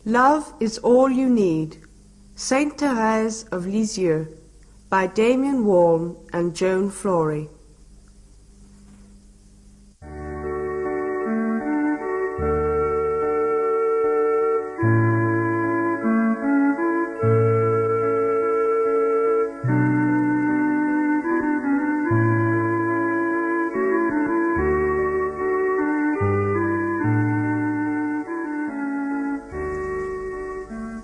Love is all you need. Saint Therese of Lisieux by Damien Warne and Joan Flory.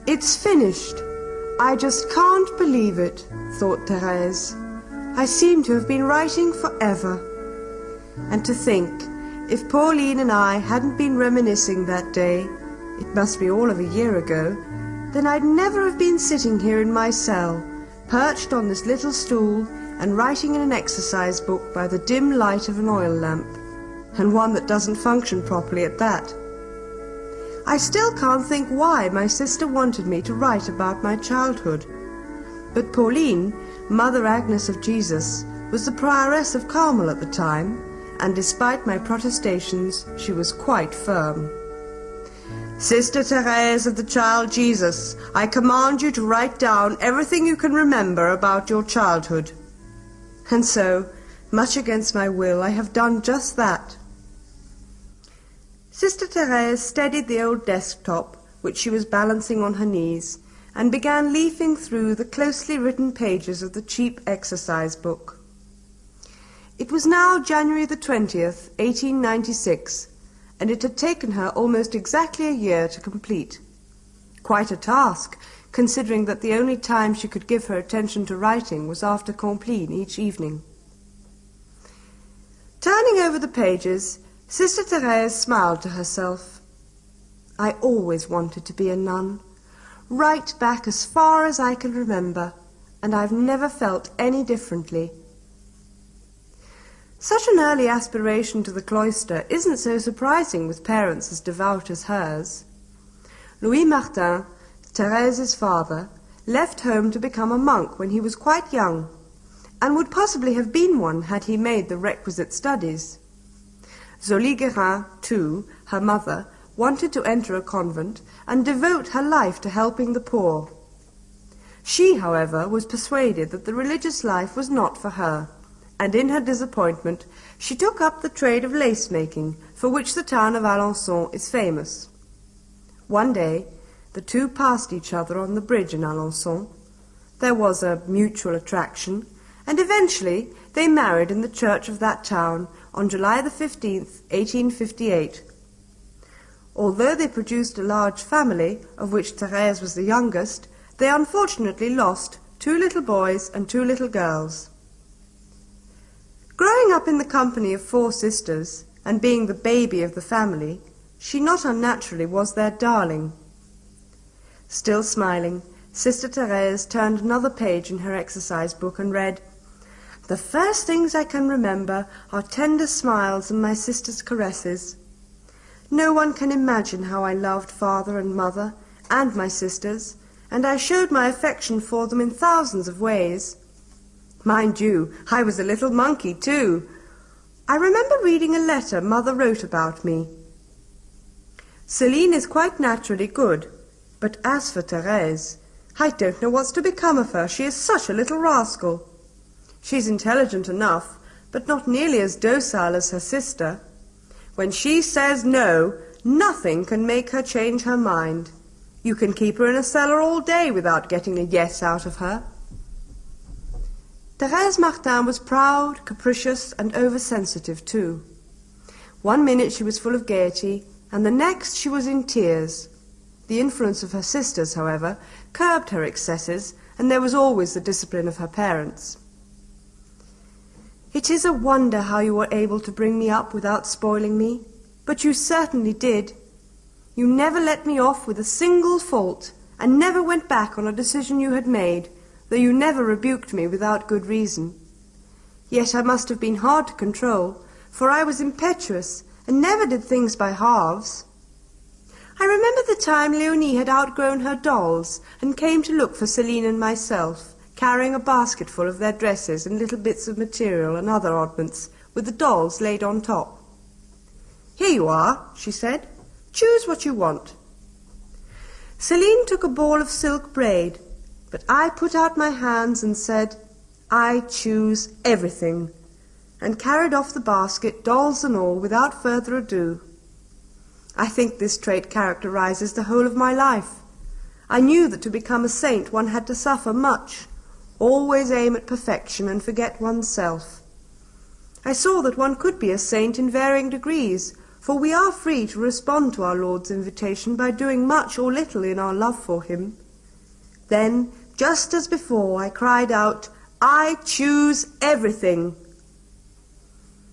It's finished. I just can't believe it, thought Thérèse. I seem to have been writing forever. And to think, if Pauline and I hadn't been reminiscing that day, it must be all of a year ago, then I'd never have been sitting here in my cell, perched on this little stool and writing in an exercise book by the dim light of an oil lamp, and one that doesn't function properly at that. I still can't think why my sister wanted me to write about my childhood. But Pauline, Mother Agnes of Jesus, was the prioress of Carmel at the time, and despite my protestations, she was quite firm. Sister Thérèse of the Child Jesus, I command you to write down everything you can remember about your childhood. And so, much against my will, I have done just that. Sister Thérèse steadied the old desktop, which she was balancing on her knees, and began leafing through the closely written pages of the cheap exercise book. It was now January the 20th, 1896, and it had taken her almost exactly a year to complete. Quite a task, considering that the only time she could give her attention to writing was after compline each evening. Turning over the pages, Sister Thérèse smiled to herself. I always wanted to be a nun, right back as far as I can remember, and I've never felt any differently. Such an early aspiration to the cloister isn't so surprising with parents as devout as hers. Louis Martin, Thérèse's father, left home to become a monk when he was quite young, and would possibly have been one had he made the requisite studies. Zélie Guérin, too, her mother, wanted to enter a convent and devote her life to helping the poor. She, however, was persuaded that the religious life was not for her, and in her disappointment she took up the trade of lace-making, for which the town of Alençon is famous. One day the two passed each other on the bridge in Alençon. There was a mutual attraction, and eventually they married in the church of that town on July the 15th, 1858. Although they produced a large family, of which Thérèse was the youngest, they unfortunately lost 2 little boys and 2 little girls. Growing up in the company of 4 sisters, and being the baby of the family, she not unnaturally was their darling. Still smiling, Sister Thérèse turned another page in her exercise book and read, "The first things I can remember are tender smiles and my sister's caresses. No one can imagine how I loved father and mother, and my sisters, and I showed my affection for them in thousands of ways. Mind you, I was a little monkey too. I remember reading a letter Mother wrote about me. Céline is quite naturally good, but as for Thérèse, I don't know what's to become of her. She is such a little rascal. She's intelligent enough, but not nearly as docile as her sister. When she says no, nothing can make her change her mind. You can keep her in a cellar all day without getting a yes out of her." Thérèse Martin was proud, capricious, and oversensitive too. One minute she was full of gaiety, and the next she was in tears. The influence of her sisters, however, curbed her excesses, and there was always the discipline of her parents. "It is a wonder how you were able to bring me up without spoiling me, but you certainly did. You never let me off with a single fault, and never went back on a decision you had made, though you never rebuked me without good reason. Yet I must have been hard to control, for I was impetuous, and never did things by halves. I remember the time Léonie had outgrown her dolls, and came to look for Céline and myself, carrying a basketful of their dresses and little bits of material and other oddments, with the dolls laid on top. 'Here you are,' she said. 'Choose what you want.' Céline took a ball of silk braid, but I put out my hands and said, "I choose everything," and carried off the basket, dolls and all, without further ado. I think this trait characterizes the whole of my life. I knew that to become a saint one had to suffer much, always aim at perfection and forget oneself. I saw that one could be a saint in varying degrees, for we are free to respond to our Lord's invitation by doing much or little in our love for him. Then, just as before, I cried out, "I choose everything."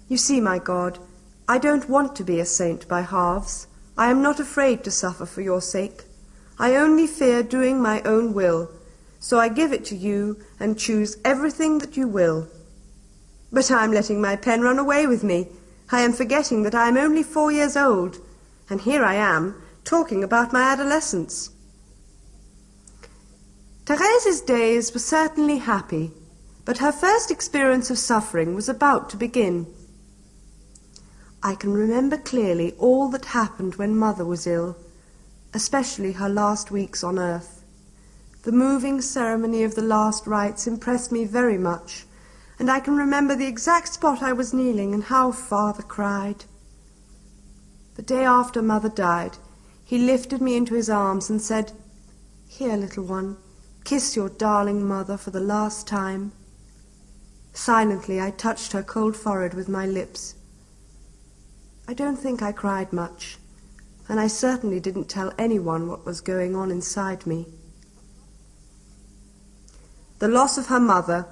You see, my God, I don't want to be a saint by halves. I am not afraid to suffer for your sake. I only fear doing my own will, so I give it to you and choose everything that you will. But I am letting my pen run away with me. I am forgetting that I am only 4 years old, and here I am, talking about my adolescence. Thérèse's days were certainly happy, but her first experience of suffering was about to begin. I can remember clearly all that happened when Mother was ill, especially her last weeks on earth. The moving ceremony of the last rites impressed me very much, and I can remember the exact spot I was kneeling and how Father cried. The day after Mother died, he lifted me into his arms and said, "Here, little one, kiss your darling mother for the last time." Silently I touched her cold forehead with my lips. I don't think I cried much, and I certainly didn't tell anyone what was going on inside me. The loss of her mother,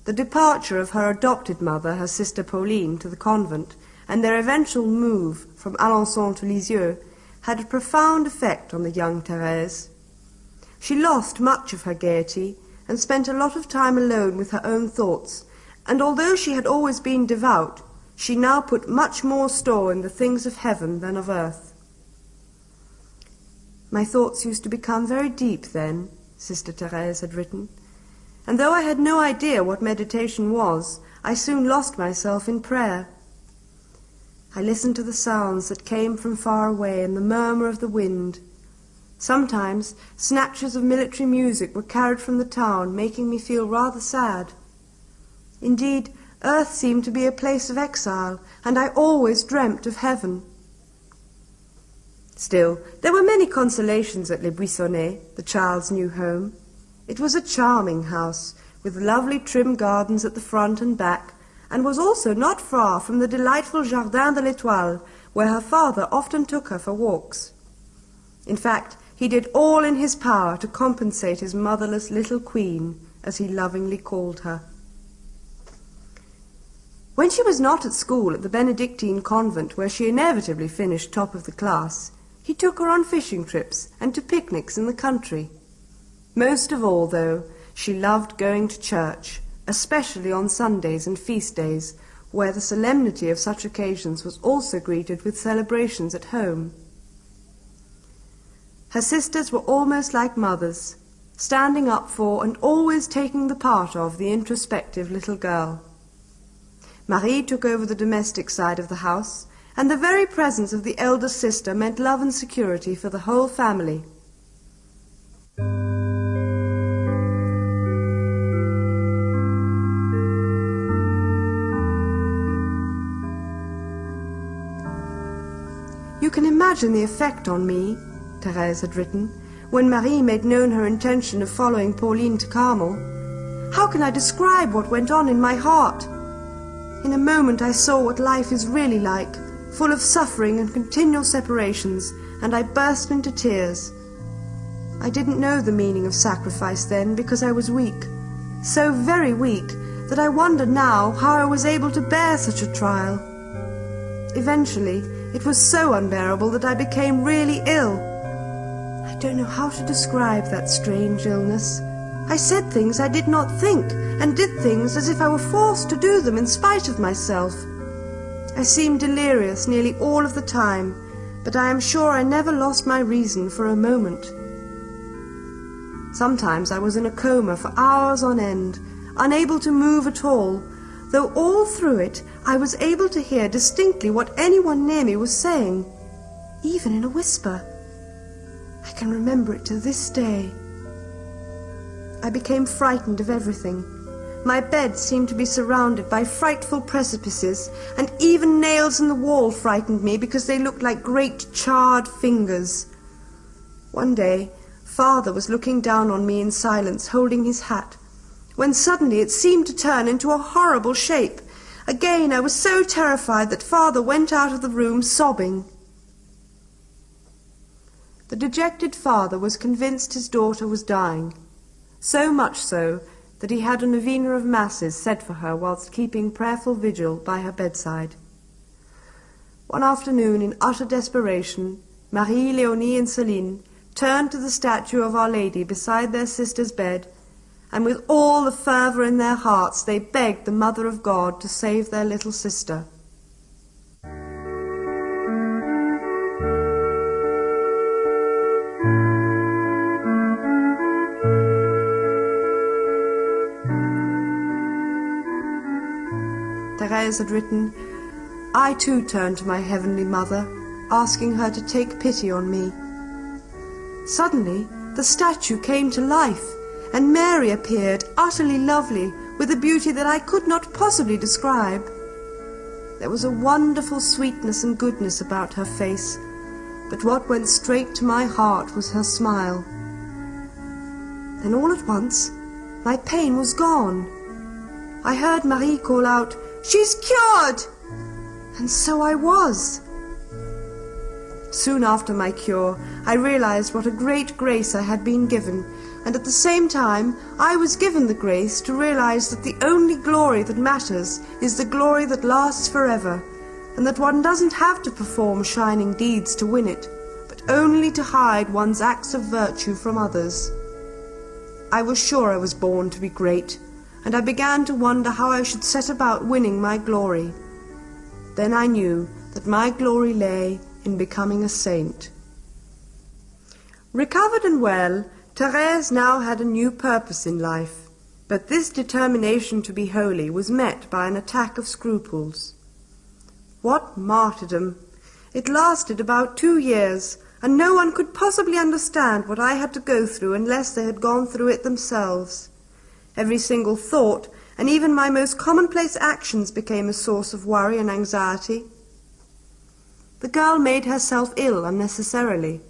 the departure of her adopted mother, her sister Pauline, to the convent, and their eventual move from Alençon to Lisieux had a profound effect on the young Thérèse. She lost much of her gaiety and spent a lot of time alone with her own thoughts, and although she had always been devout, she now put much more store in the things of heaven than of earth. My thoughts used to become very deep then, Sister Thérèse had written, and though I had no idea what meditation was, I soon lost myself in prayer. I listened to the sounds that came from far away and the murmur of the wind. Sometimes snatches of military music were carried from the town, making me feel rather sad. Indeed, earth seemed to be a place of exile, and I always dreamt of heaven. Still, there were many consolations at Les Buissonnets, the child's new home. It was a charming house, with lovely trim gardens at the front and back, and was also not far from the delightful Jardin de l'Étoile, where her father often took her for walks. In fact, he did all in his power to compensate his motherless little queen, as he lovingly called her. When she was not at school at the Benedictine convent, where she inevitably finished top of the class, he took her on fishing trips and to picnics in the country. Most of all, though, she loved going to church, especially on Sundays and feast days, where the solemnity of such occasions was also greeted with celebrations at home. Her sisters were almost like mothers, standing up for and always taking the part of the introspective little girl. Marie took over the domestic side of the house, and the very presence of the elder sister meant love and security for the whole family. You can imagine the effect on me, Thérèse had written, when Marie made known her intention of following Pauline to Carmel. How can I describe what went on in my heart? In a moment I saw what life is really like, full of suffering and continual separations, and I burst into tears. I didn't know the meaning of sacrifice then, because I was weak, so very weak that I wonder now how I was able to bear such a trial. Eventually, it was so unbearable that I became really ill. I don't know how to describe that strange illness. I said things I did not think, and did things as if I were forced to do them in spite of myself. I seemed delirious nearly all of the time, but I am sure I never lost my reason for a moment. Sometimes I was in a coma for hours on end, unable to move at all, though all through it I was able to hear distinctly what anyone near me was saying, even in a whisper. I can remember it to this day. I became frightened of everything. My bed seemed to be surrounded by frightful precipices, and even nails in the wall frightened me because they looked like great charred fingers. One day, Father was looking down on me in silence, holding his hat, when suddenly it seemed to turn into a horrible shape. Again, I was so terrified that Father went out of the room sobbing. The dejected father was convinced his daughter was dying, so much so that he had a novena of masses said for her whilst keeping prayerful vigil by her bedside. One afternoon, in utter desperation, Marie, Léonie, and Céline turned to the statue of Our Lady beside their sister's bed, and with all the fervour in their hearts they begged the Mother of God to save their little sister. Thérèse had written, "I too turned to my Heavenly Mother, asking her to take pity on me." Suddenly, the statue came to life, and Mary appeared, utterly lovely, with a beauty that I could not possibly describe. There was a wonderful sweetness and goodness about her face, but what went straight to my heart was her smile. Then all at once, my pain was gone. I heard Marie call out, "She's cured!" And so I was. Soon after my cure, I realized what a great grace I had been given, and at the same time I was given the grace to realize that the only glory that matters is the glory that lasts forever, and that one doesn't have to perform shining deeds to win it, but only to hide one's acts of virtue from others. I was sure I was born to be great, and I began to wonder how I should set about winning my glory. Then I knew that my glory lay in becoming a saint. Recovered and well, Thérèse now had a new purpose in life, but this determination to be holy was met by an attack of scruples. What martyrdom! It lasted about 2 years, and no one could possibly understand what I had to go through unless they had gone through it themselves. Every single thought, and even my most commonplace actions, became a source of worry and anxiety. The girl made herself ill unnecessarily,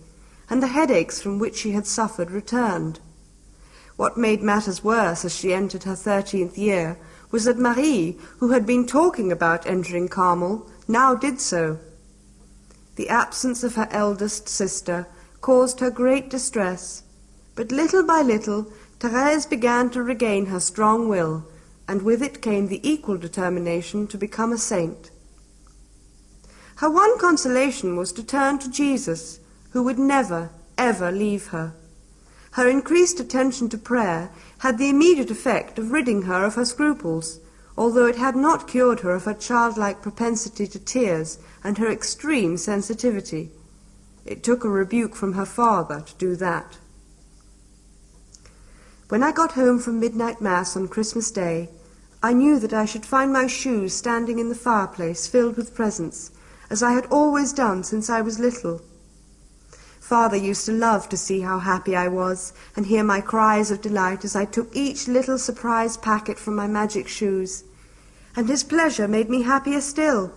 and the headaches from which she had suffered returned. What made matters worse as she entered her 13th year was that Marie, who had been talking about entering Carmel, now did so. The absence of her eldest sister caused her great distress, but little by little Thérèse began to regain her strong will, and with it came the equal determination to become a saint. Her one consolation was to turn to Jesus, who would never, ever leave her. Her increased attention to prayer had the immediate effect of ridding her of her scruples, although it had not cured her of her childlike propensity to tears and her extreme sensitivity. It took a rebuke from her father to do that. When I got home from midnight mass on Christmas Day, I knew that I should find my shoes standing in the fireplace filled with presents, as I had always done since I was little. Father used to love to see how happy I was and hear my cries of delight as I took each little surprise packet from my magic shoes, and his pleasure made me happier still.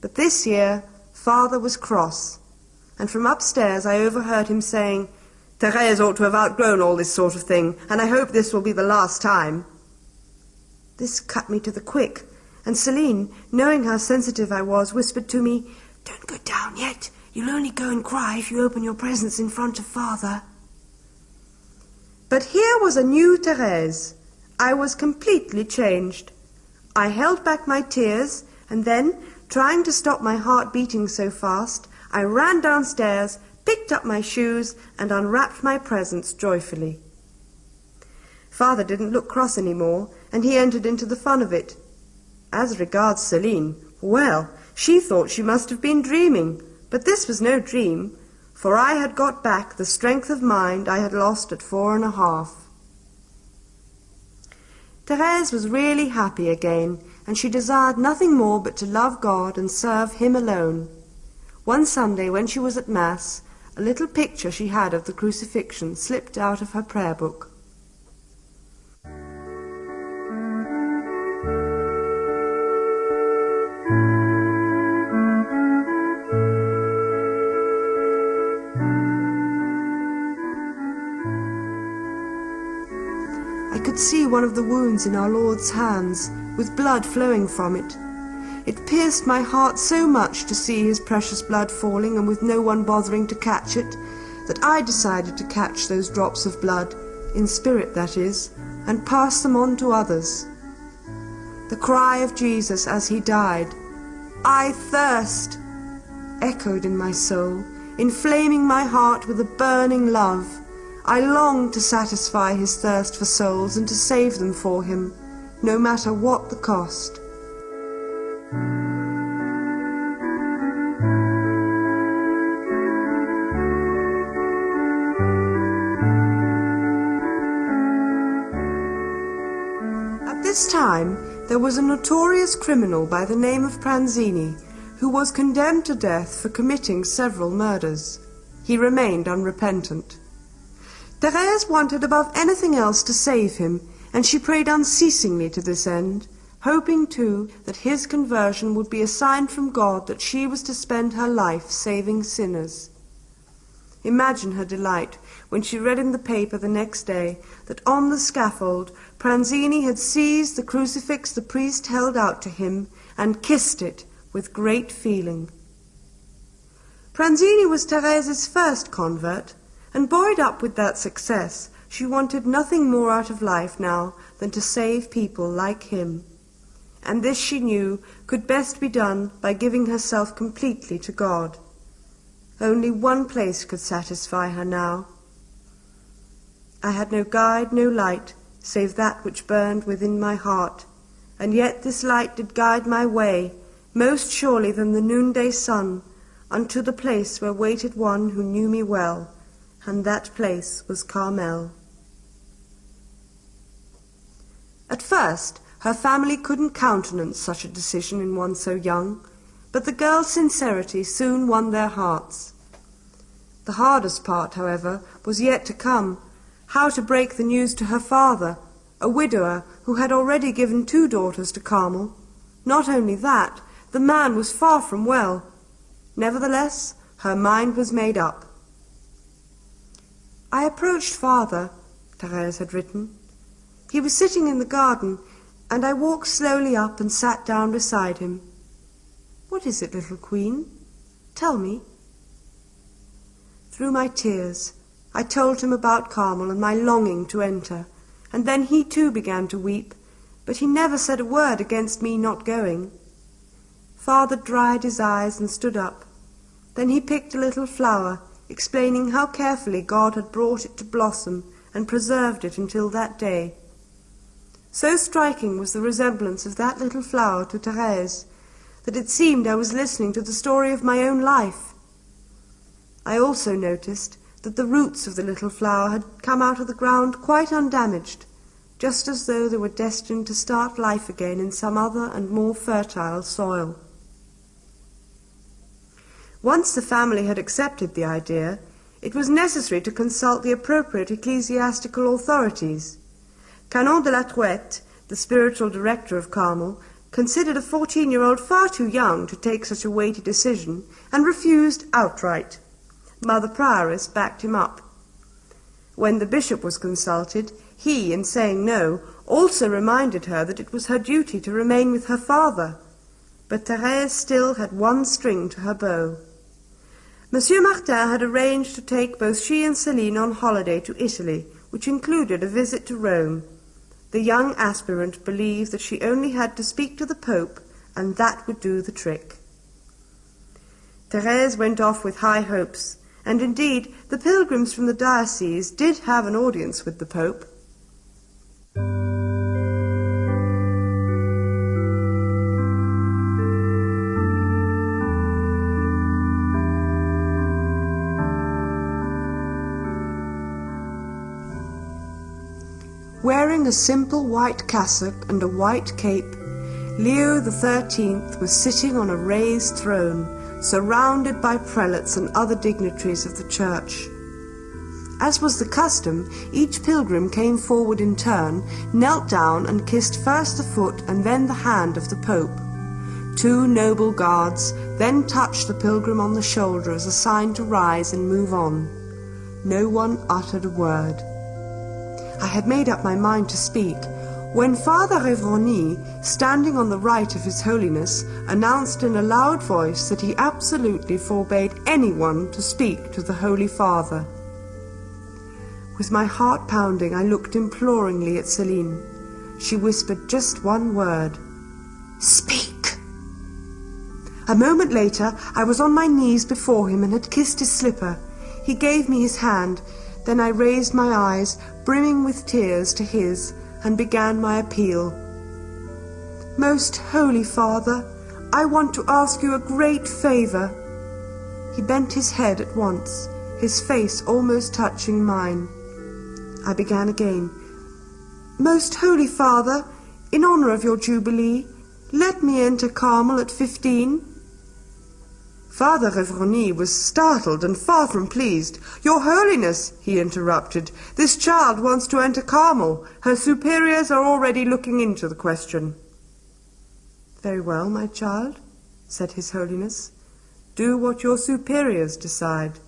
But this year Father was cross, and from upstairs I overheard him saying, "Thérèse ought to have outgrown all this sort of thing, and I hope this will be the last time." This cut me to the quick, and Céline, knowing how sensitive I was, whispered to me, "Don't go down yet. You'll only go and cry if you open your presents in front of Father." But here was a new Thérèse. I was completely changed. I held back my tears, and then, trying to stop my heart beating so fast, I ran downstairs, picked up my shoes, and unwrapped my presents joyfully. Father didn't look cross any more, and he entered into the fun of it. As regards Céline, well, she thought she must have been dreaming, but this was no dream, for I had got back the strength of mind I had lost at 4½ Thérèse was really happy again, and she desired nothing more but to love God and serve Him alone. One Sunday, when she was at Mass, a little picture she had of the crucifixion slipped out of her prayer book. I could see one of the wounds in our Lord's hands, with blood flowing from it. It pierced my heart so much to see his precious blood falling and with no one bothering to catch it, that I decided to catch those drops of blood, in spirit that is, and pass them on to others. The cry of Jesus as he died, "I thirst," echoed in my soul, inflaming my heart with a burning love. I longed to satisfy his thirst for souls and to save them for him, no matter what the cost. At this time, there was a notorious criminal by the name of Pranzini, who was condemned to death for committing several murders. He remained unrepentant. Thérèse wanted above anything else to save him, and she prayed unceasingly to this end, hoping too that his conversion would be a sign from God that she was to spend her life saving sinners. Imagine her delight when she read in the paper the next day that on the scaffold Pranzini had seized the crucifix the priest held out to him and kissed it with great feeling. Pranzini was Thérèse's first convert, and buoyed up with that success, she wanted nothing more out of life now than to save people like him. And this, she knew, could best be done by giving herself completely to God. Only one place could satisfy her now. I had no guide, no light, save that which burned within my heart, and yet this light did guide my way, most surely than the noonday sun, unto the place where waited one who knew me well, and that place was Carmel. At first, her family couldn't countenance such a decision in one so young, but the girl's sincerity soon won their hearts. The hardest part, however, was yet to come, how to break the news to her father, a widower who had already given 2 daughters to Carmel. Not only that, the man was far from well. Nevertheless, her mind was made up. I approached father, Thérèse had written. He was sitting in the garden, and I walked slowly up and sat down beside him. "What is it, little queen? Tell me." Through my tears, I told him about Carmel and my longing to enter, and then he too began to weep, but he never said a word against me not going. Father dried his eyes and stood up. Then he picked a little flower, explaining how carefully God had brought it to blossom and preserved it until that day. So striking was the resemblance of that little flower to Thérèse, that it seemed I was listening to the story of my own life. I also noticed that the roots of the little flower had come out of the ground quite undamaged, just as though they were destined to start life again in some other and more fertile soil. Once the family had accepted the idea, it was necessary to consult the appropriate ecclesiastical authorities. Canon de la Truette, the spiritual director of Carmel, considered a 14-year-old far too young to take such a weighty decision, and refused outright. Mother Prioress backed him up. When the bishop was consulted, he, in saying no, also reminded her that it was her duty to remain with her father. But Thérèse still had one string to her bow. Monsieur Martin had arranged to take both she and Céline on holiday to Italy, which included a visit to Rome. The young aspirant believed that she only had to speak to the Pope, and that would do the trick. Thérèse went off with high hopes, and indeed the pilgrims from the diocese did have an audience with the Pope. Wearing a simple white cassock and a white cape, Leo XIII was sitting on a raised throne, surrounded by prelates and other dignitaries of the church. As was the custom, each pilgrim came forward in turn, knelt down and kissed first the foot and then the hand of the Pope. 2 noble guards then touched the pilgrim on the shoulder as a sign to rise and move on. No one uttered a word. I had made up my mind to speak, when Father Révrony, standing on the right of His Holiness, announced in a loud voice that he absolutely forbade anyone to speak to the Holy Father. With my heart pounding, I looked imploringly at Céline. She whispered just one word: "Speak!" A moment later, I was on my knees before him and had kissed his slipper. He gave me his hand. Then I raised my eyes, brimming with tears, to his, and began my appeal. "Most Holy Father, I want to ask you a great favor." He bent his head at once, his face almost touching mine. I began again. "Most Holy Father, in honor of your Jubilee, let me enter Carmel at 15. Father Révrony was startled and far from pleased. "Your Holiness," he interrupted, "this child wants to enter Carmel. Her superiors are already looking into the question." "Very well, my child," said His Holiness. "Do what your superiors decide."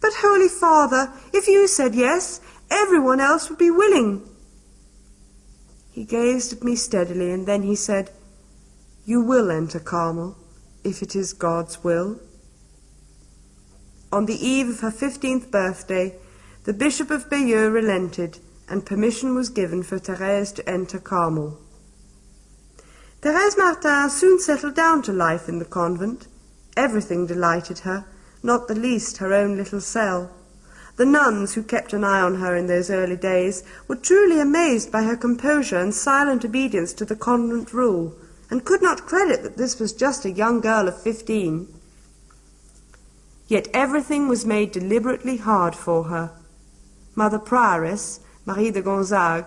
"But, Holy Father, if you said yes, everyone else would be willing." He gazed at me steadily, and then he said, "You will enter Carmel, if it is God's will." On the eve of her 15th birthday, the Bishop of Bayeux relented, and permission was given for Thérèse to enter Carmel. Thérèse Martin soon settled down to life in the convent. Everything delighted her, not the least her own little cell. The nuns who kept an eye on her in those early days were truly amazed by her composure and silent obedience to the convent rule, and could not credit that this was just a young girl of 15. Yet everything was made deliberately hard for her. Mother Prioress, Marie de Gonzague,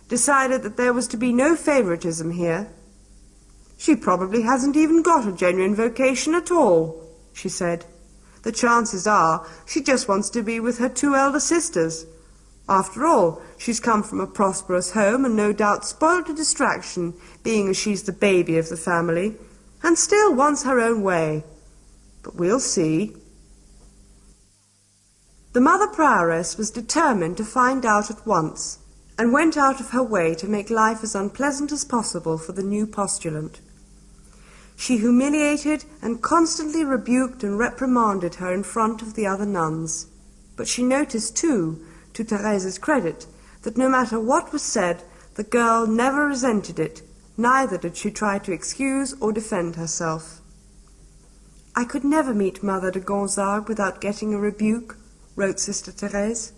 decided that there was to be no favoritism here. "She probably hasn't even got a genuine vocation at all," she said. "The chances are she just wants to be with her 2 elder sisters. After all, she's come from a prosperous home and no doubt spoiled to distraction, being as she's the baby of the family, and still wants her own way. But we'll see." The Mother Prioress was determined to find out at once, and went out of her way to make life as unpleasant as possible for the new postulant. She humiliated and constantly rebuked and reprimanded her in front of the other nuns. But she noticed, too, to Thérèse's credit, that no matter what was said, the girl never resented it, neither did she try to excuse or defend herself. "I could never meet Mother de Gonzague without getting a rebuke," wrote Sister Thérèse.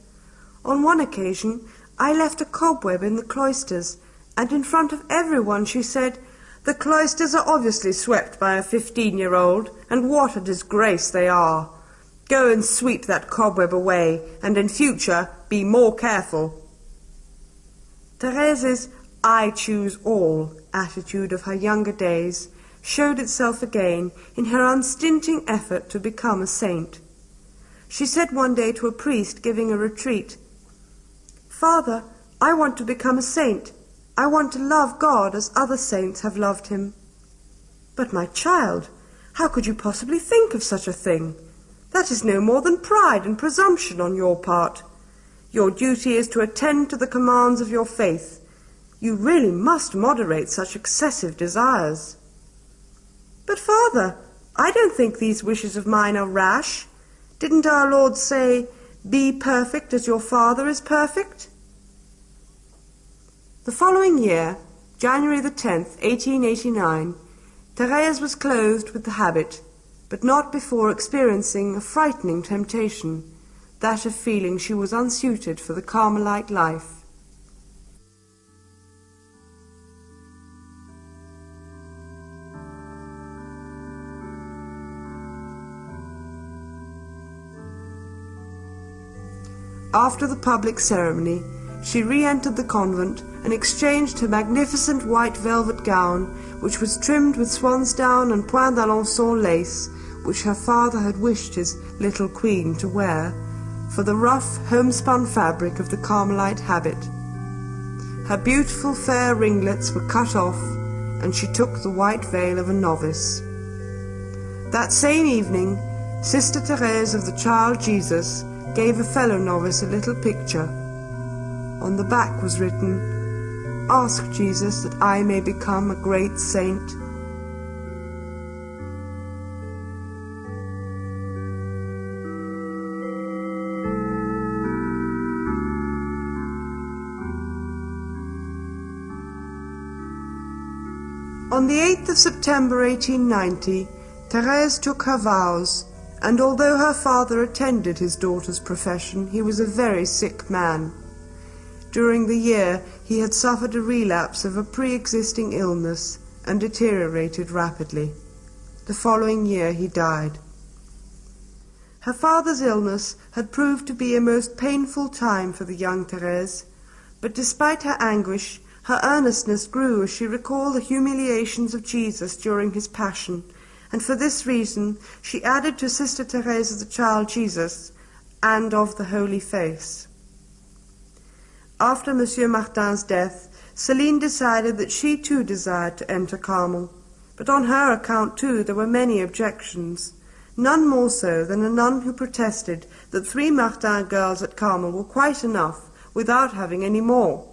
"On one occasion I left a cobweb in the cloisters, and in front of everyone she said, 'The cloisters are obviously swept by a 15-year-old, and what a disgrace they are. Go and sweep that cobweb away, and in future be more careful.'" Thérèse's "I choose all" attitude of her younger days showed itself again in her unstinting effort to become a saint. She said one day to a priest giving a retreat, "Father, I want to become a saint. I want to love God as other saints have loved him." "But, my child, how could you possibly think of such a thing? That is no more than pride and presumption on your part. Your duty is to attend to the commands of your faith. You really must moderate such excessive desires." "But, Father, I don't think these wishes of mine are rash. Didn't our Lord say, 'Be perfect as your Father is perfect'?" The following year, January the 10th, 1889, Thérèse was clothed with the habit, but not before experiencing a frightening temptation, that of feeling she was unsuited for the Carmelite life. After the public ceremony, she re-entered the convent and exchanged her magnificent white velvet gown, which was trimmed with swansdown and point d'Alençon lace, which her father had wished his little queen to wear, for the rough homespun fabric of the Carmelite habit. Her beautiful fair ringlets were cut off, and she took the white veil of a novice. That same evening, Sister Therese of the Child Jesus gave a fellow novice a little picture. On the back was written, "Ask Jesus that I may become a great saint." On the 8th of September 1890, Thérèse took her vows, and although her father attended his daughter's profession, he was a very sick man. During the year he had suffered a relapse of a pre-existing illness and deteriorated rapidly. The following year he died. Her father's illness had proved to be a most painful time for the young Thérèse, but despite her anguish, her earnestness grew as she recalled the humiliations of Jesus during his passion, and for this reason she added to Sister Therese of the Child Jesus and of the Holy Face. After Monsieur Martin's death, Céline decided that she too desired to enter Carmel, but on her account too there were many objections, none more so than a nun who protested that 3 Martin girls at Carmel were quite enough without having any more.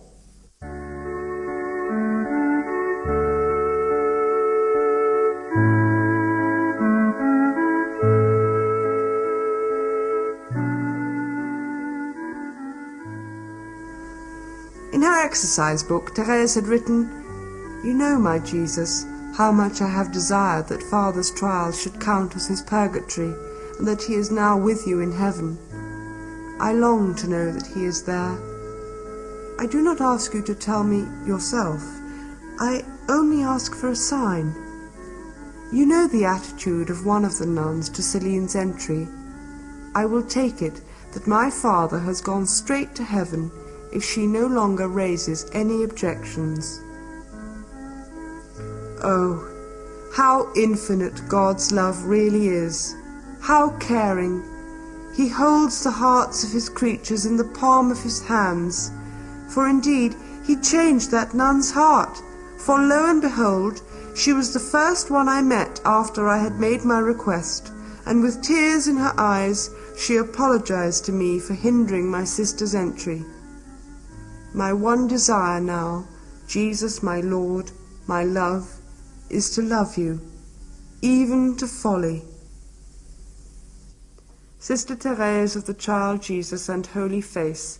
In her exercise book, Thérèse had written, "You know, my Jesus, how much I have desired that Father's trials should count as his purgatory, and that he is now with you in heaven. I long to know that he is there. I do not ask you to tell me yourself. I only ask for a sign. You know the attitude of one of the nuns to Céline's entry. I will take it that my Father has gone straight to heaven if she no longer raises any objections." Oh, how infinite God's love really is, how caring! He holds the hearts of his creatures in the palm of his hands, for indeed he changed that nun's heart, for lo and behold, she was the first one I met after I had made my request, and with tears in her eyes she apologized to me for hindering my sister's entry. My one desire now, Jesus my Lord, my love, is to love you, even to folly. Sister Therese of the Child Jesus and Holy Face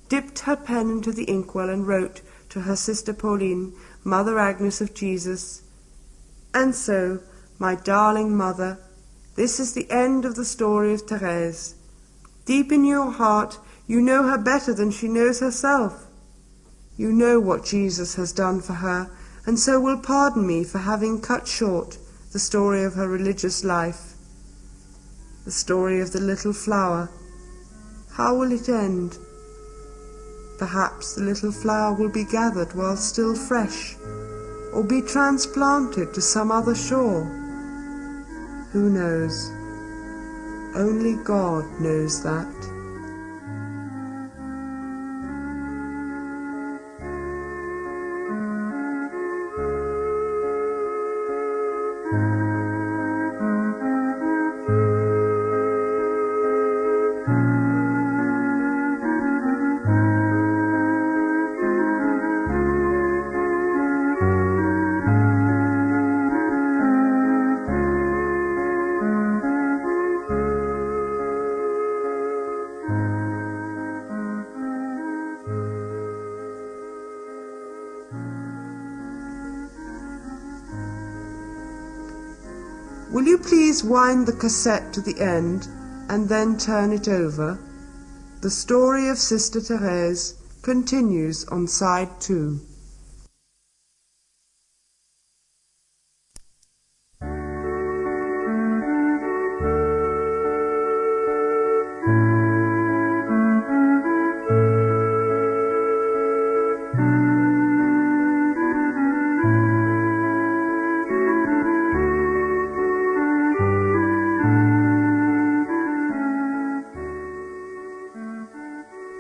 dipped her pen into the inkwell and wrote to her sister Pauline, Mother Agnes of Jesus, "And so, my darling mother, this is the end of the story of Thérèse. Deep in your heart you know her better than she knows herself. You know what Jesus has done for her, and so will pardon me for having cut short the story of her religious life. The story of the little flower. How will it end? Perhaps the little flower will be gathered while still fresh, or be transplanted to some other shore. Who knows? Only God knows that." Will you please wind the cassette to the end and then turn it over? The story of Sister Therese continues on side 2.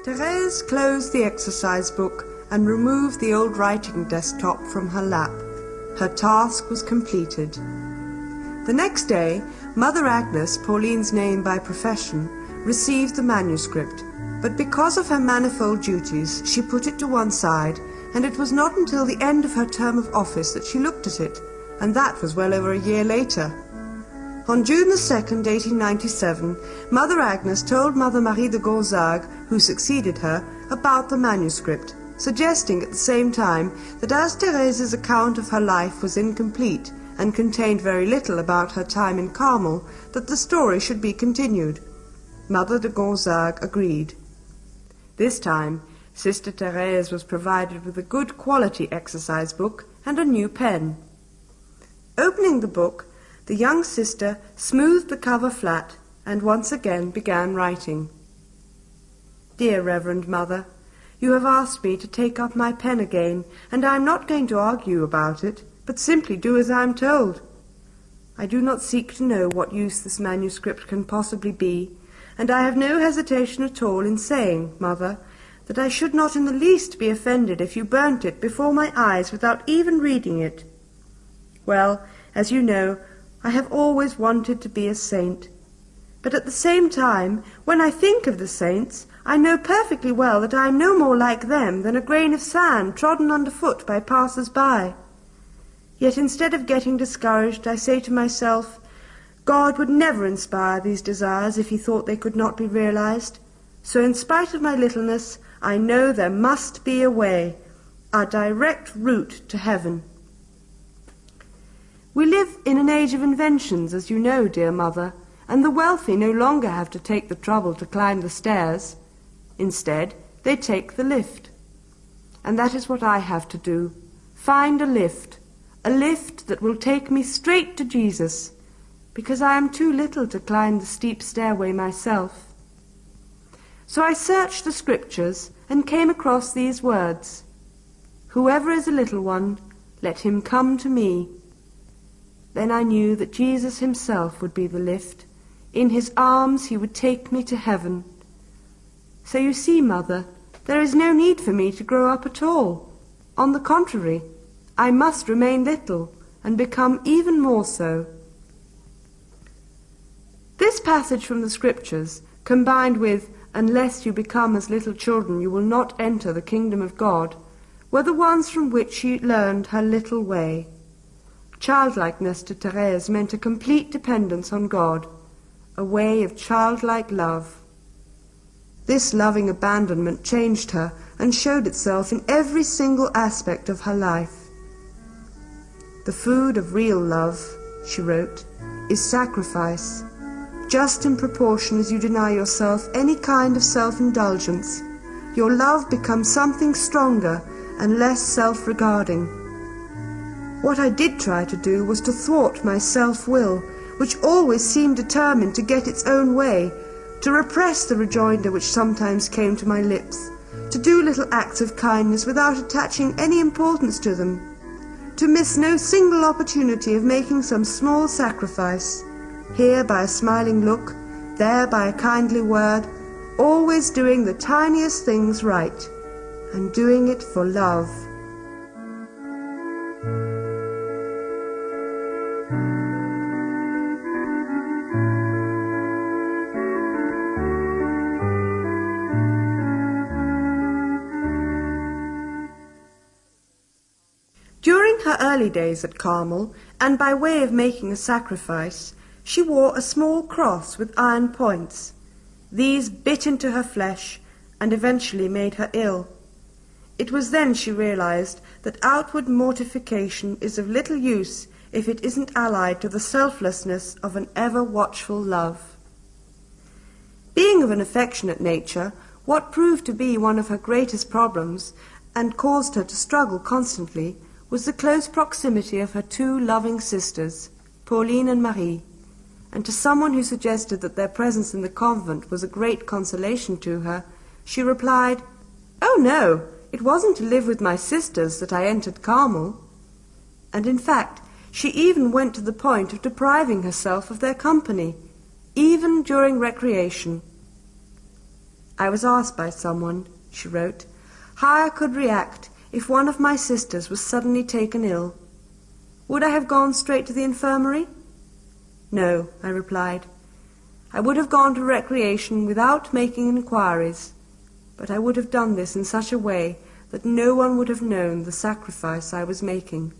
Thérèse closed the exercise book and removed the old writing desktop from her lap. Her task was completed. The next day, Mother Agnes, Pauline's name by profession, received the manuscript, but because of her manifold duties, she put it to one side, and it was not until the end of her term of office that she looked at it, and that was well over a year later. On June the 2nd, 1897, Mother Agnes told Mother Marie de Gonzague, who succeeded her, about the manuscript, suggesting at the same time that as Thérèse's account of her life was incomplete and contained very little about her time in Carmel, that the story should be continued. Mother de Gonzague agreed. This time, Sister Thérèse was provided with a good quality exercise book and a new pen. Opening the book, the young sister smoothed the cover flat and once again began writing. Dear Reverend Mother, you have asked me to take up my pen again, and I am not going to argue about it, but simply do as I am told. I do not seek to know what use this manuscript can possibly be, and I have no hesitation at all in saying, Mother, that I should not in the least be offended if you burnt it before my eyes without even reading it. Well, as you know, I have always wanted to be a saint. But at the same time, when I think of the saints, I know perfectly well that I am no more like them than a grain of sand trodden underfoot by passers-by. Yet instead of getting discouraged, I say to myself, God would never inspire these desires if he thought they could not be realized. So in spite of my littleness, I know there must be a way, a direct route to heaven. We live in an age of inventions, as you know, dear Mother, and the wealthy no longer have to take the trouble to climb the stairs. Instead, they take the lift. And that is what I have to do, find a lift that will take me straight to Jesus, because I am too little to climb the steep stairway myself. So I searched the Scriptures and came across these words, Whoever is a little one, let him come to me. Then I knew that Jesus himself would be the lift. In his arms he would take me to heaven. So you see, Mother, there is no need for me to grow up at all. On the contrary, I must remain little and become even more so. This passage from the Scriptures, combined with, unless you become as little children you will not enter the kingdom of God, were the ones from which she learned her little way. Childlikeness to Thérèse meant a complete dependence on God, a way of childlike love. This loving abandonment changed her and showed itself in every single aspect of her life. The food of real love, she wrote, is sacrifice, just in proportion as you deny yourself any kind of self-indulgence. Your love becomes something stronger and less self-regarding. What I did try to do was to thwart my self-will, which always seemed determined to get its own way, to repress the rejoinder which sometimes came to my lips, to do little acts of kindness without attaching any importance to them, to miss no single opportunity of making some small sacrifice, here by a smiling look, there by a kindly word, always doing the tiniest things right, and doing it for love. During her early days at Carmel, and by way of making a sacrifice, she wore a small cross with iron points. These bit into her flesh and eventually made her ill. It was then she realized that outward mortification is of little use if it isn't allied to the selflessness of an ever-watchful love. Being of an affectionate nature, what proved to be one of her greatest problems, and caused her to struggle constantly, was the close proximity of her two loving sisters, Pauline and Marie, and to someone who suggested that their presence in the convent was a great consolation to her, she replied, "Oh no, it wasn't to live with my sisters that I entered Carmel." And in fact, she even went to the point of depriving herself of their company, even during recreation. I was asked by someone, she wrote, how I could react if one of my sisters was suddenly taken ill. Would I have gone straight to the infirmary? No, I replied. I would have gone to recreation without making inquiries, but I would have done this in such a way that no one would have known the sacrifice I was making.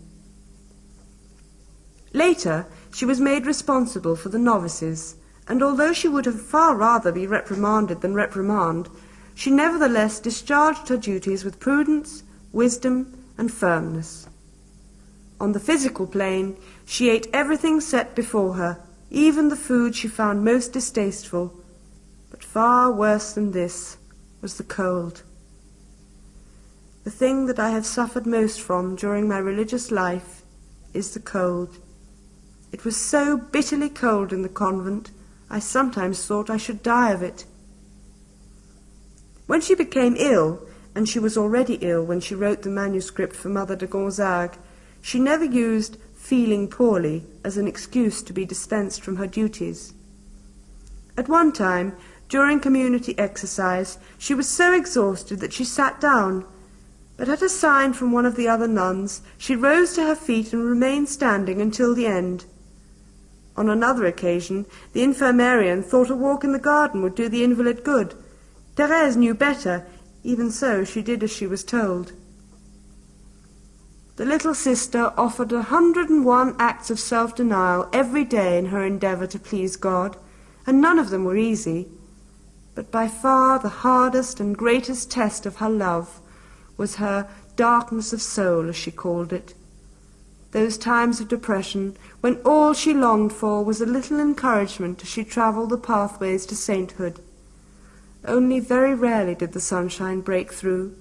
Later, she was made responsible for the novices, and although she would have far rather be reprimanded than reprimand, she nevertheless discharged her duties with prudence, wisdom, and firmness. On the physical plane, she ate everything set before her, even the food she found most distasteful, but far worse than this was the cold. The thing that I have suffered most from during my religious life is the cold. It was so bitterly cold in the convent, I sometimes thought I should die of it. When she became ill, and she was already ill when she wrote the manuscript for Mother de Gonzague, she never used feeling poorly as an excuse to be dispensed from her duties. At one time, during community exercise, she was so exhausted that she sat down, but at a sign from one of the other nuns, she rose to her feet and remained standing until the end. On another occasion, the infirmarian thought a walk in the garden would do the invalid good. Thérèse knew better. Even so, she did as she was told. The little sister offered 101 acts of self-denial every day in her endeavour to please God, and none of them were easy. But by far the hardest and greatest test of her love was her darkness of soul, as she called it. Those times of depression when all she longed for was a little encouragement as she travelled the pathways to sainthood. Only very rarely did the sunshine break through,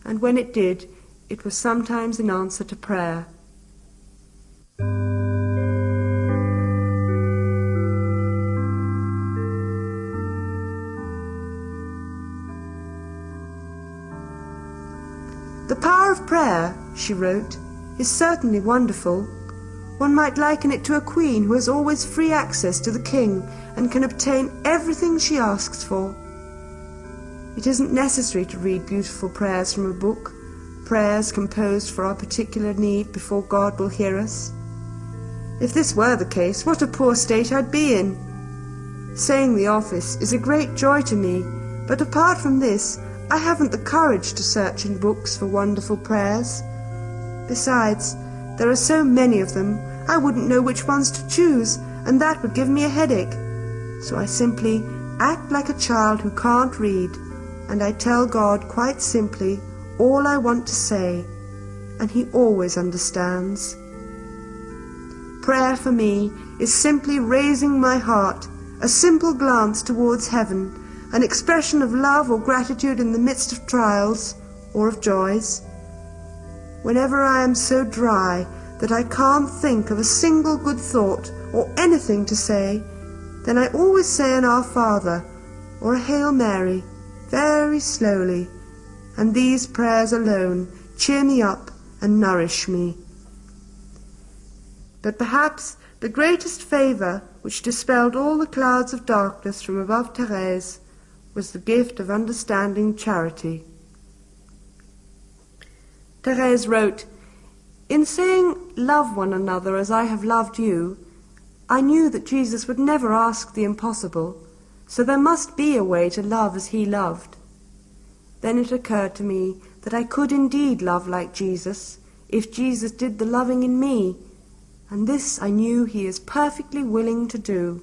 and when it did, it was sometimes in answer to prayer. The power of prayer, she wrote, is certainly wonderful. One might liken it to a queen who has always free access to the king and can obtain everything she asks for. It isn't necessary to read beautiful prayers from a book, prayers composed for our particular need before God will hear us. If this were the case, what a poor state I'd be in. Saying the office is a great joy to me, but apart from this, I haven't the courage to search in books for wonderful prayers. Besides, there are so many of them, I wouldn't know which ones to choose, and that would give me a headache. So I simply act like a child who can't read, and I tell God quite simply all I want to say, and He always understands. Prayer for me is simply raising my heart, a simple glance towards heaven, an expression of love or gratitude in the midst of trials or of joys. Whenever I am so dry that I can't think of a single good thought or anything to say, then I always say an Our Father or a Hail Mary, very slowly, and these prayers alone cheer me up and nourish me. But perhaps the greatest favour which dispelled all the clouds of darkness from above Thérèse was the gift of understanding charity. Thérèse wrote, "In saying, 'Love one another as I have loved you,' I knew that Jesus would never ask the impossible, so there must be a way to love as He loved. Then it occurred to me that I could indeed love like Jesus, if Jesus did the loving in me, and this I knew He is perfectly willing to do.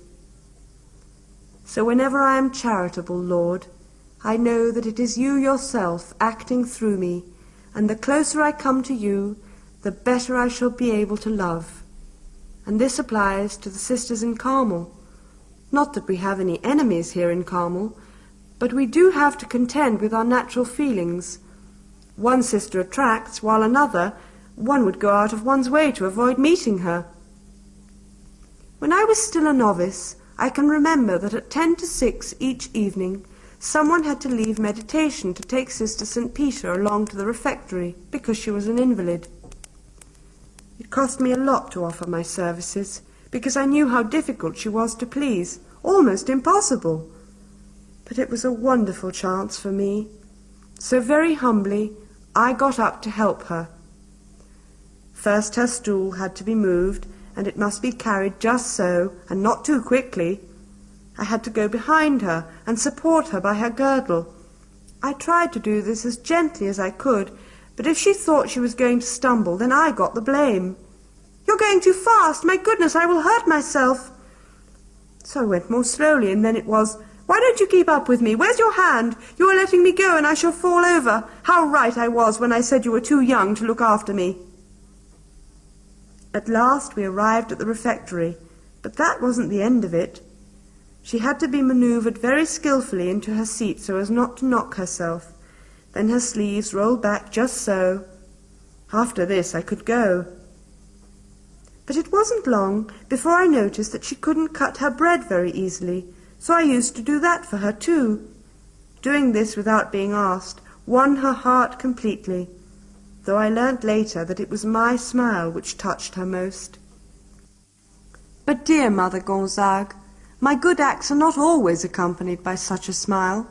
So whenever I am charitable, Lord, I know that it is You yourself acting through me, and the closer I come to You, the better I shall be able to love. And this applies to the sisters in Carmel. Not that we have any enemies here in Carmel, but we do have to contend with our natural feelings. One sister attracts, while another, one would go out of one's way to avoid meeting her. When I was still a novice, I can remember that at 5 to 6 each evening, someone had to leave meditation to take Sister St. Peter along to the refectory, because she was an invalid. It cost me a lot to offer my services, because I knew how difficult she was to please, almost impossible. But it was a wonderful chance for me. So very humbly, I got up to help her. First her stool had to be moved, and it must be carried just so, and not too quickly. I had to go behind her and support her by her girdle. I tried to do this as gently as I could, but if she thought she was going to stumble, then I got the blame. "You're going too fast! My goodness, I will hurt myself!" So I went more slowly, and then it was, "Why don't you keep up with me? Where's your hand? You are letting me go and I shall fall over. How right I was when I said you were too young to look after me." At last we arrived at the refectory, but that wasn't the end of it. She had to be manoeuvred very skillfully into her seat so as not to knock herself. Then her sleeves rolled back just so. After this I could go. But it wasn't long before I noticed that she couldn't cut her bread very easily, so I used to do that for her too. Doing this without being asked won her heart completely, though I learnt later that it was my smile which touched her most. But dear Mother Gonzague, my good acts are not always accompanied by such a smile.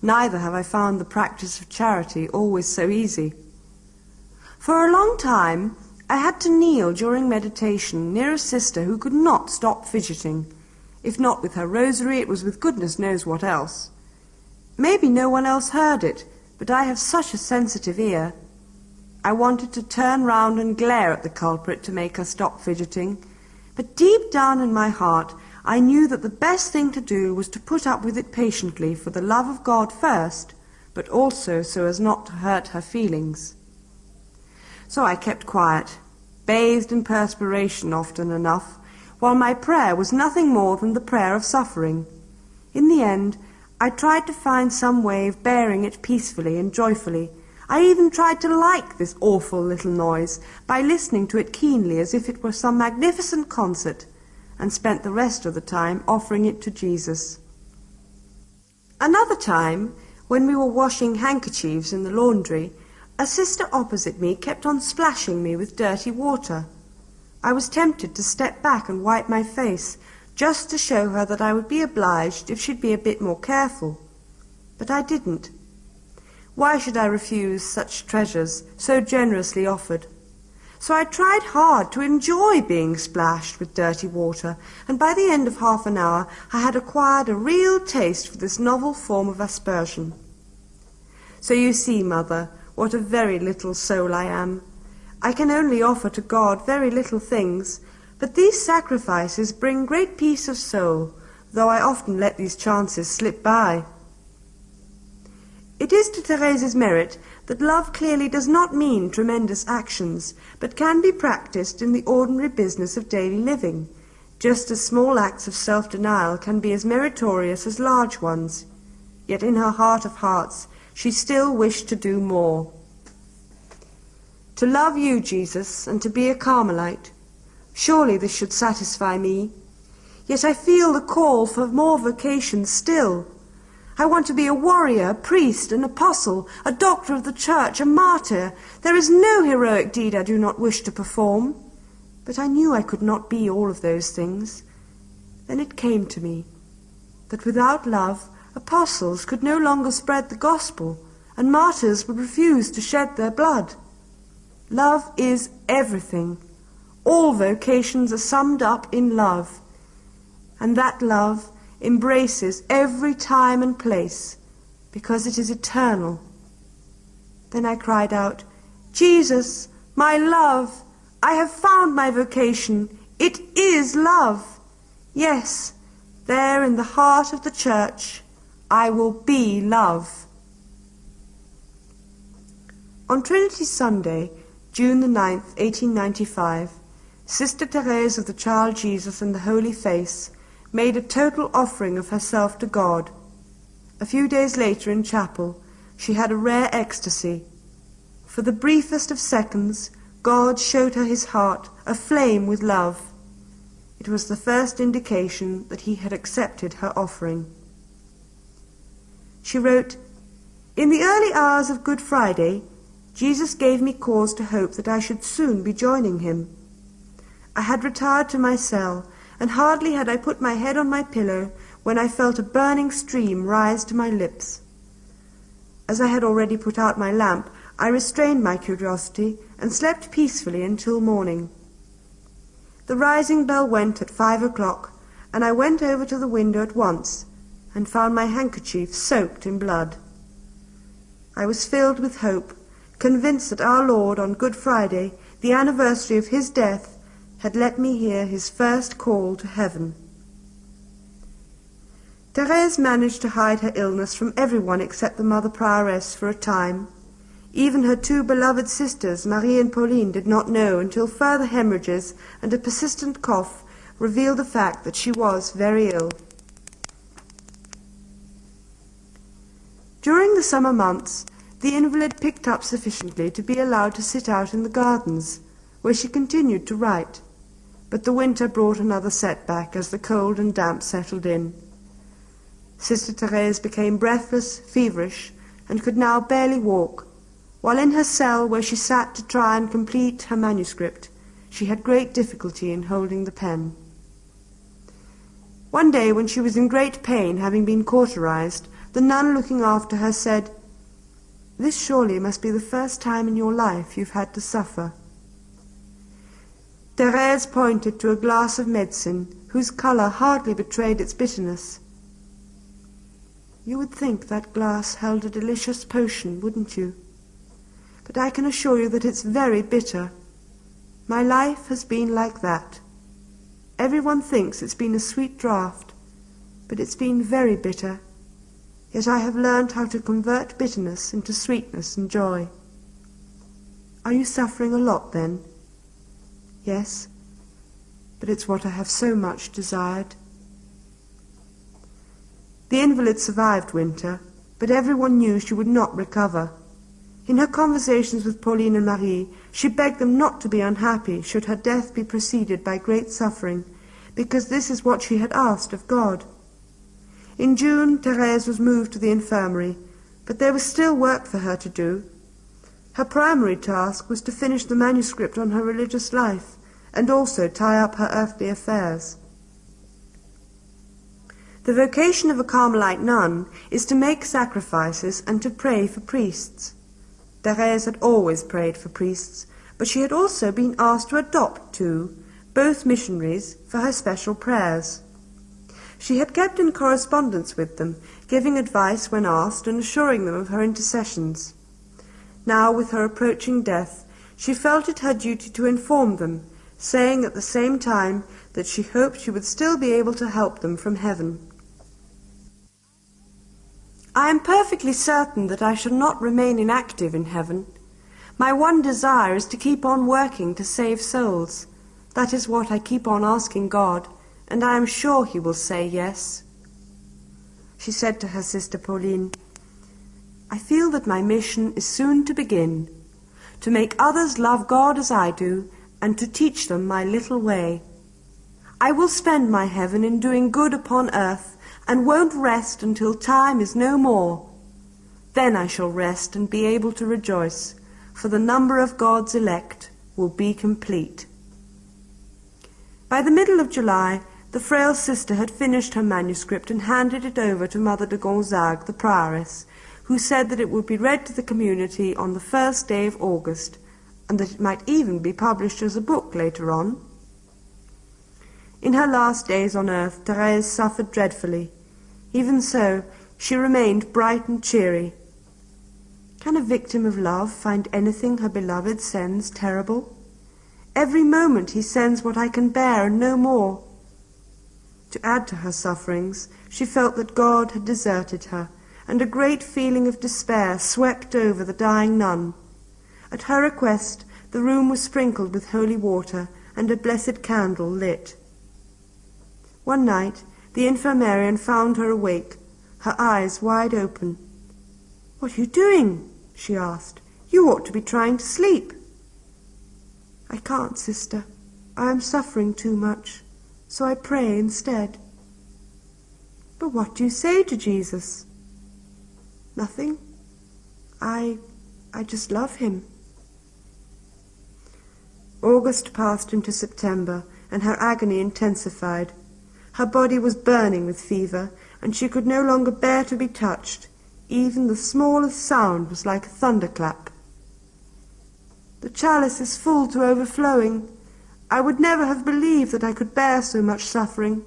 Neither have I found the practice of charity always so easy. For a long time I had to kneel during meditation near a sister who could not stop fidgeting. If not with her rosary, it was with goodness knows what else. Maybe no one else heard it, but I have such a sensitive ear. I wanted to turn round and glare at the culprit to make her stop fidgeting, but deep down in my heart I knew that the best thing to do was to put up with it patiently for the love of God first, but also so as not to hurt her feelings. So I kept quiet, bathed in perspiration often enough, while my prayer was nothing more than the prayer of suffering. In the end, I tried to find some way of bearing it peacefully and joyfully. I even tried to like this awful little noise by listening to it keenly as if it were some magnificent concert, and spent the rest of the time offering it to Jesus. Another time, when we were washing handkerchiefs in the laundry, a sister opposite me kept on splashing me with dirty water. I was tempted to step back and wipe my face, just to show her that I would be obliged if she'd be a bit more careful. But I didn't. Why should I refuse such treasures so generously offered? So I tried hard to enjoy being splashed with dirty water, and by the end of half an hour I had acquired a real taste for this novel form of aspersion. So you see, Mother, what a very little soul I am. I can only offer to God very little things, but these sacrifices bring great peace of soul, though I often let these chances slip by. It is to Therese's merit that love clearly does not mean tremendous actions, but can be practiced in the ordinary business of daily living, just as small acts of self-denial can be as meritorious as large ones. Yet in her heart of hearts she still wished to do more. To love you, Jesus, and to be a Carmelite. Surely this should satisfy me. Yet I feel the call for more vocations still. I want to be a warrior, a priest, an apostle, a doctor of the church, a martyr. There is no heroic deed I do not wish to perform. But I knew I could not be all of those things. Then it came to me that without love, apostles could no longer spread the gospel, and martyrs would refuse to shed their blood. Love is everything. All vocations are summed up in love, and that love embraces every time and place, because it is eternal. Then I cried out, "Jesus, my love, I have found my vocation. It is love. Yes, there in the heart of the church, I will be love." On Trinity Sunday, June the 9th, 1895, Sister Therese of the Child Jesus and the Holy Face made a total offering of herself to God. A few days later in chapel, she had a rare ecstasy. For the briefest of seconds, God showed her his heart aflame with love. It was the first indication that he had accepted her offering. She wrote, "In the early hours of Good Friday, Jesus gave me cause to hope that I should soon be joining him. I had retired to my cell, and hardly had I put my head on my pillow when I felt a burning stream rise to my lips. As I had already put out my lamp, I restrained my curiosity and slept peacefully until morning. The rising bell went at 5 o'clock, and I went over to the window at once and found my handkerchief soaked in blood. I was filled with hope, convinced that our Lord on Good Friday, the anniversary of his death, had let me hear his first call to heaven. Thérèse managed to hide her illness from everyone except the Mother Prioress for a time. Even her two beloved sisters, Marie and Pauline, did not know until further hemorrhages and a persistent cough revealed the fact that she was very ill. During the summer months, the invalid picked up sufficiently to be allowed to sit out in the gardens, where she continued to write. But the winter brought another setback as the cold and damp settled in. Sister Thérèse became breathless, feverish, and could now barely walk, while in her cell where she sat to try and complete her manuscript, she had great difficulty in holding the pen. One day, when she was in great pain, having been cauterized, the nun looking after her said, "This surely must be the first time in your life you've had to suffer." Thérèse pointed to a glass of medicine, whose colour hardly betrayed its bitterness. "You would think that glass held a delicious potion, wouldn't you? But I can assure you that it's very bitter. My life has been like that. Everyone thinks it's been a sweet draught, but it's been very bitter. Yet I have learned how to convert bitterness into sweetness and joy." "Are you suffering a lot, then?" "Yes, but it's what I have so much desired." The invalid survived winter, but everyone knew she would not recover. In her conversations with Pauline and Marie, she begged them not to be unhappy should her death be preceded by great suffering, because this is what she had asked of God. In June, Thérèse was moved to the infirmary, but there was still work for her to do. Her primary task was to finish the manuscript on her religious life, and also tie up her earthly affairs. The vocation of a Carmelite nun is to make sacrifices and to pray for priests. Thérèse had always prayed for priests, but she had also been asked to adopt two, both missionaries, for her special prayers. She had kept in correspondence with them, giving advice when asked and assuring them of her intercessions. Now, with her approaching death, she felt it her duty to inform them, saying at the same time that she hoped she would still be able to help them from heaven. "I am perfectly certain that I shall not remain inactive in heaven. My one desire is to keep on working to save souls. That is what I keep on asking God, and I am sure he will say yes." She said to her sister Pauline, "I feel that my mission is soon to begin, to make others love God as I do, and to teach them my little way. I will spend my heaven in doing good upon earth, and won't rest until time is no more. Then I shall rest and be able to rejoice, for the number of God's elect will be complete." By the middle of July, the frail sister had finished her manuscript and handed it over to Mother de Gonzague, the prioress, who said that it would be read to the community on the first day of August, and that it might even be published as a book later on. In her last days on earth, Thérèse suffered dreadfully. Even so, she remained bright and cheery. Can a victim of love find anything her beloved sends terrible? Every moment he sends what I can bear and no more. To add to her sufferings, she felt that God had deserted her, and a great feeling of despair swept over the dying nun. At her request, the room was sprinkled with holy water, and a blessed candle lit. One night, the infirmarian found her awake, her eyes wide open. "What are you doing?" she asked. "You ought to be trying to sleep." "I can't, sister. I am suffering too much, so I pray instead." "But what do you say to Jesus?" "Nothing. I just love him." August passed into September, and her agony intensified. Her body was burning with fever, and she could no longer bear to be touched. Even the smallest sound was like a thunderclap. "The chalice is full to overflowing. I would never have believed that I could bear so much suffering.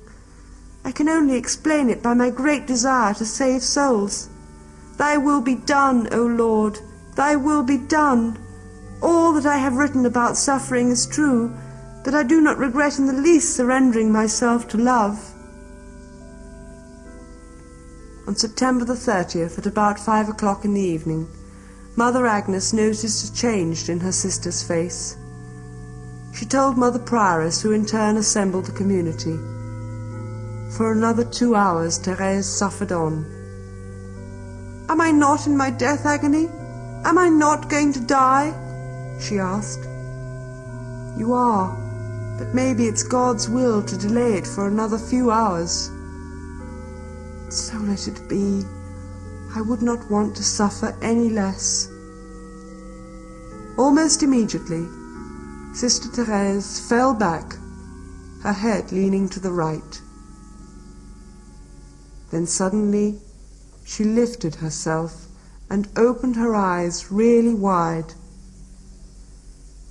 I can only explain it by my great desire to save souls. Thy will be done, O Lord, thy will be done. All that I have written about suffering is true, but I do not regret in the least surrendering myself to love." On September the 30th, at about 5 o'clock in the evening, Mother Agnes noticed a change in her sister's face. She told Mother Prioress, who in turn assembled the community. For another 2 hours Thérèse suffered on. "Am I not in my death agony? Am I not going to die?" she asked. "You are, but maybe it's God's will to delay it for another few hours." "So let it be. I would not want to suffer any less." Almost immediately, Sister Thérèse fell back, her head leaning to the right. Then suddenly she lifted herself and opened her eyes really wide.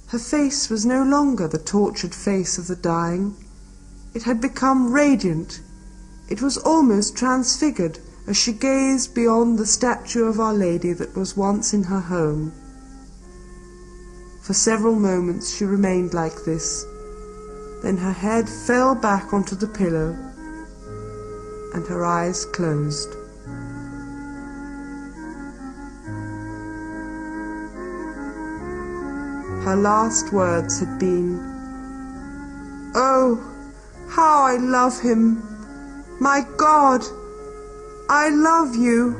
Her face was no longer the tortured face of the dying. It had become radiant. It was almost transfigured as she gazed beyond the statue of Our Lady that was once in her home. For several moments she remained like this. Then her head fell back onto the pillow, and her eyes closed. Her last words had been, "Oh, how I love him! My God, I love you!"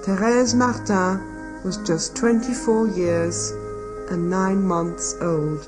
Thérèse Martin was just 24 years and 9 months old.